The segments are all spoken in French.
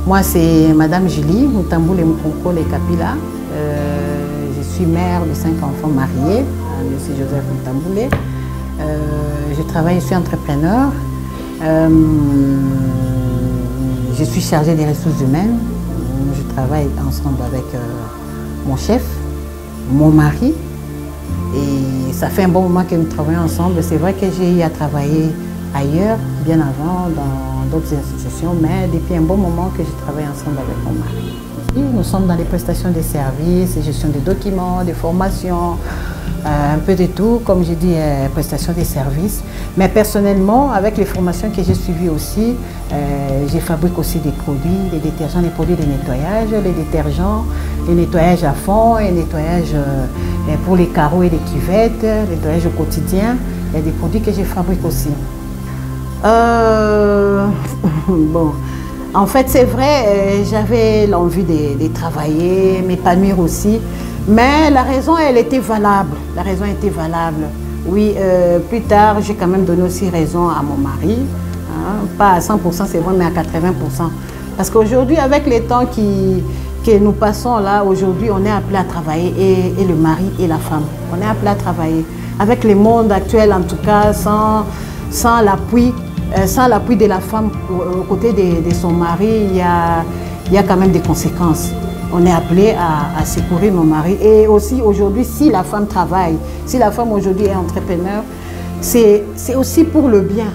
Moi, c'est Madame Julie Mutamboule Mukoko Kapila. Je suis mère de 5 enfants mariés à M. Joseph Mutamboule. Je travaille, je suis entrepreneur. Je suis chargée des ressources humaines. Je travaille ensemble avec mon chef, mon mari. Et ça fait un bon moment que nous travaillons ensemble. C'est vrai que j'ai eu à travailler ailleurs, bien avant, dans d'autres institutions, mais depuis un bon moment que je travaille ensemble avec mon mari. Nous sommes dans les prestations de services, gestion des documents, des formations, un peu de tout, comme j'ai dit, prestations des services. Mais personnellement, avec les formations que j'ai suivies aussi, je fabrique aussi des produits, des détergents, des produits de nettoyage, les détergents, les nettoyages à fond, et nettoyage pour les carreaux et les cuvettes, les nettoyage au quotidien. Il y a des produits que je fabrique aussi. Bon, en fait, c'est vrai, j'avais l'envie de travailler, m'épanouir aussi, mais la raison, elle était valable. La raison était valable. Oui, plus tard, j'ai quand même donné aussi raison à mon mari, hein, pas à 100%, c'est vrai, mais à 80%. Parce qu'aujourd'hui, avec les temps que nous passons là, aujourd'hui, on est appelé à travailler, et le mari et la femme, on est appelé à travailler. Avec le monde actuel, en tout cas, sans l'appui de la femme aux côtés de son mari, il y a quand même des conséquences. On est appelé à secourir nos maris. Et aussi aujourd'hui, si la femme travaille, si la femme aujourd'hui est entrepreneur, c'est aussi pour le bien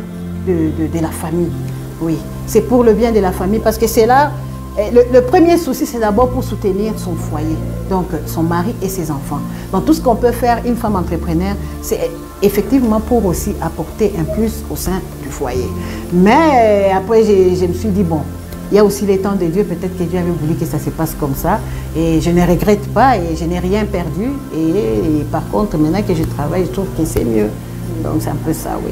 de la famille. Oui, c'est pour le bien de la famille parce que c'est là, le premier souci, c'est d'abord pour soutenir son foyer, donc son mari et ses enfants. Donc tout ce qu'on peut faire, une femme entrepreneur, c'est effectivement pour aussi apporter un plus au sein du foyer. Mais après, je me suis dit, bon, il y a aussi les temps de Dieu, peut-être que Dieu avait voulu que ça se passe comme ça. Et je ne regrette pas et je n'ai rien perdu. Et par contre, maintenant que je travaille, je trouve que c'est mieux. Donc c'est un peu ça, oui.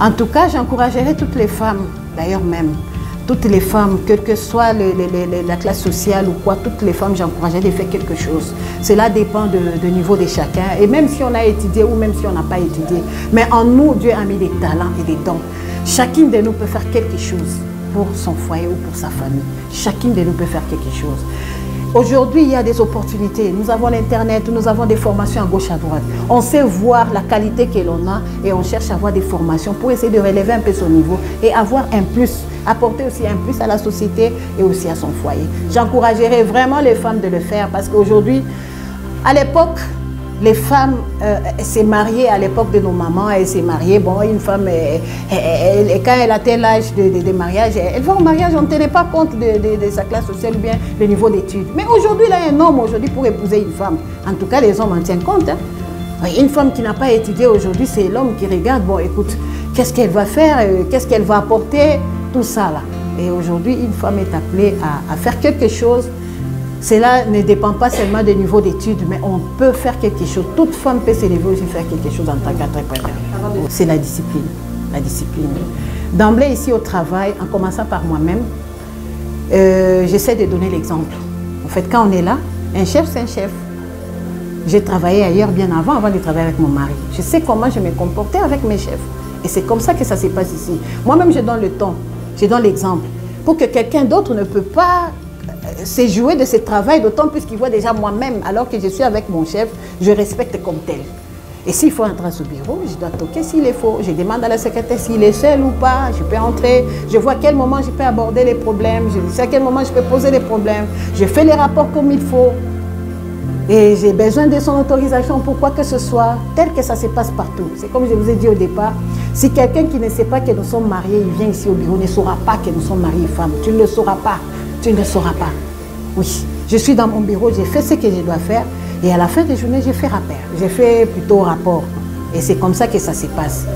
En tout cas, j'encouragerais toutes les femmes, d'ailleurs même, toutes les femmes, quelle que soit la classe sociale ou quoi, toutes les femmes, j'encouragerais de faire quelque chose. Cela dépend du niveau de chacun. Et même si on a étudié ou même si on n'a pas étudié, mais en nous, Dieu a mis des talents et des dons. Chacune de nous peut faire quelque chose pour son foyer ou pour sa famille. Chacune de nous peut faire quelque chose. Aujourd'hui, il y a des opportunités. Nous avons l'Internet, nous avons des formations à gauche, à droite. On sait voir la qualité que l'on a et on cherche à avoir des formations pour essayer de relever un peu son niveau et avoir un plus, apporter aussi un plus à la société et aussi à son foyer. J'encouragerais vraiment les femmes de le faire parce qu'aujourd'hui, à l'époque, les femmes s'est mariées à l'époque de nos mamans, elles s'est mariée. Bon, une femme, quand elle atteint l'âge de mariage, elle va au mariage, on ne tenait pas compte de sa classe sociale ou bien le niveau d'études. Mais aujourd'hui, là, un homme, aujourd'hui, pour épouser une femme, en tout cas, les hommes en tiennent compte. Hein. Une femme qui n'a pas étudié aujourd'hui, c'est l'homme qui regarde, bon, écoute, qu'est-ce qu'elle va faire, qu'est-ce qu'elle va apporter, tout ça, là. Et aujourd'hui, une femme est appelée à faire quelque chose. Cela ne dépend pas seulement des niveaux d'études, mais on peut faire quelque chose. Toute femme peut s'élever aussi faire quelque chose en tant qu'entrepreneur. C'est la discipline. La discipline. D'emblée, ici au travail, en commençant par moi-même, j'essaie de donner l'exemple. En fait, quand on est là, un chef, c'est un chef. J'ai travaillé ailleurs bien avant de travailler avec mon mari. Je sais comment je me comportais avec mes chefs. Et c'est comme ça que ça se passe ici. Moi-même, je donne le ton, je donne l'exemple. Pour que quelqu'un d'autre ne peut pas se jouer de ce travail, d'autant plus qu'il voit déjà moi-même, alors que je suis avec mon chef, je respecte comme tel. Et s'il faut entrer à ce bureau, je dois toquer s'il est faux. Je demande à la secrétaire s'il est seul ou pas, je peux entrer. Je vois à quel moment je peux aborder les problèmes, je sais à quel moment je peux poser les problèmes. Je fais les rapports comme il faut. Et j'ai besoin de son autorisation pour quoi que ce soit, tel que ça se passe partout. C'est comme je vous ai dit au départ, si quelqu'un qui ne sait pas que nous sommes mariés, il vient ici au bureau, ne saura pas que nous sommes mariés et femmes. Tu ne le sauras pas. Tu ne le sauras pas. Oui, je suis dans mon bureau, j'ai fait ce que je dois faire et à la fin de la journée, j'ai fait rapport. J'ai fait plutôt rapport. Et c'est comme ça que ça se passe.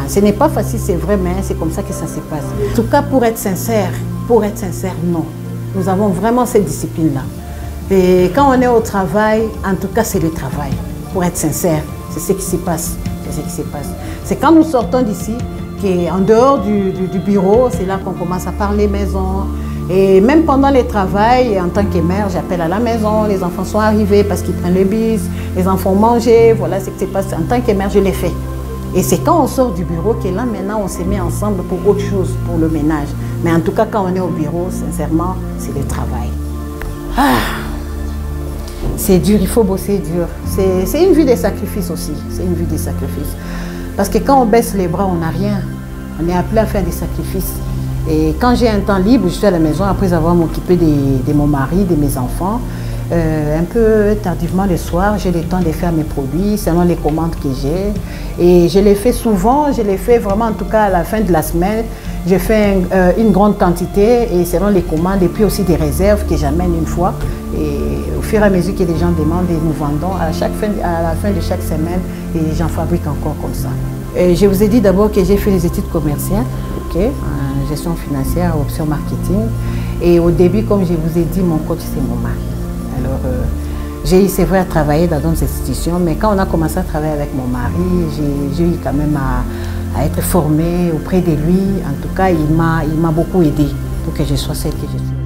Ce n'est pas facile, c'est vrai, mais c'est comme ça que ça se passe. En tout cas, pour être sincère, non. Nous avons vraiment cette discipline-là. Et quand on est au travail, en tout cas, c'est le travail. Pour être sincère, c'est ce qui se passe. C'est ce qui se passe. C'est quand nous sortons d'ici qu'en dehors du bureau, c'est là qu'on commence à parler maison. Et même pendant les travails, en tant que mère, j'appelle à la maison, les enfants sont arrivés parce qu'ils prennent le bus, les enfants ont mangé, voilà ce qui se passe. En tant que mère, je l'ai fait. Et c'est quand on sort du bureau que là, maintenant, on se met ensemble pour autre chose, pour le ménage. Mais en tout cas, quand on est au bureau, sincèrement, c'est le travail. Ah, c'est dur, il faut bosser dur. C'est une vie des sacrifices aussi. C'est une vie des sacrifices. Parce que quand on baisse les bras, on n'a rien. On est appelé à faire des sacrifices. Et quand j'ai un temps libre, je suis à la maison après avoir m'occupé de mon mari, de mes enfants. Un peu tardivement le soir, j'ai le temps de faire mes produits selon les commandes que j'ai. Et je les fais souvent, je les fais vraiment en tout cas à la fin de la semaine. Je fais une grande quantité et selon les commandes et puis aussi des réserves que j'amène une fois. Et au fur et à mesure que les gens demandent, et nous vendons à la fin de chaque semaine et j'en fabrique encore comme ça. Et je vous ai dit d'abord que j'ai fait les études commerciales, en gestion financière, option marketing. Et au début, comme je vous ai dit, mon coach c'est mon mari. Alors, j'ai eu, c'est vrai, à travailler dans d'autres institutions, mais quand on a commencé à travailler avec mon mari, j'ai eu quand même à être formée auprès de lui. En tout cas, il m'a beaucoup aidée pour que je sois celle que je suis.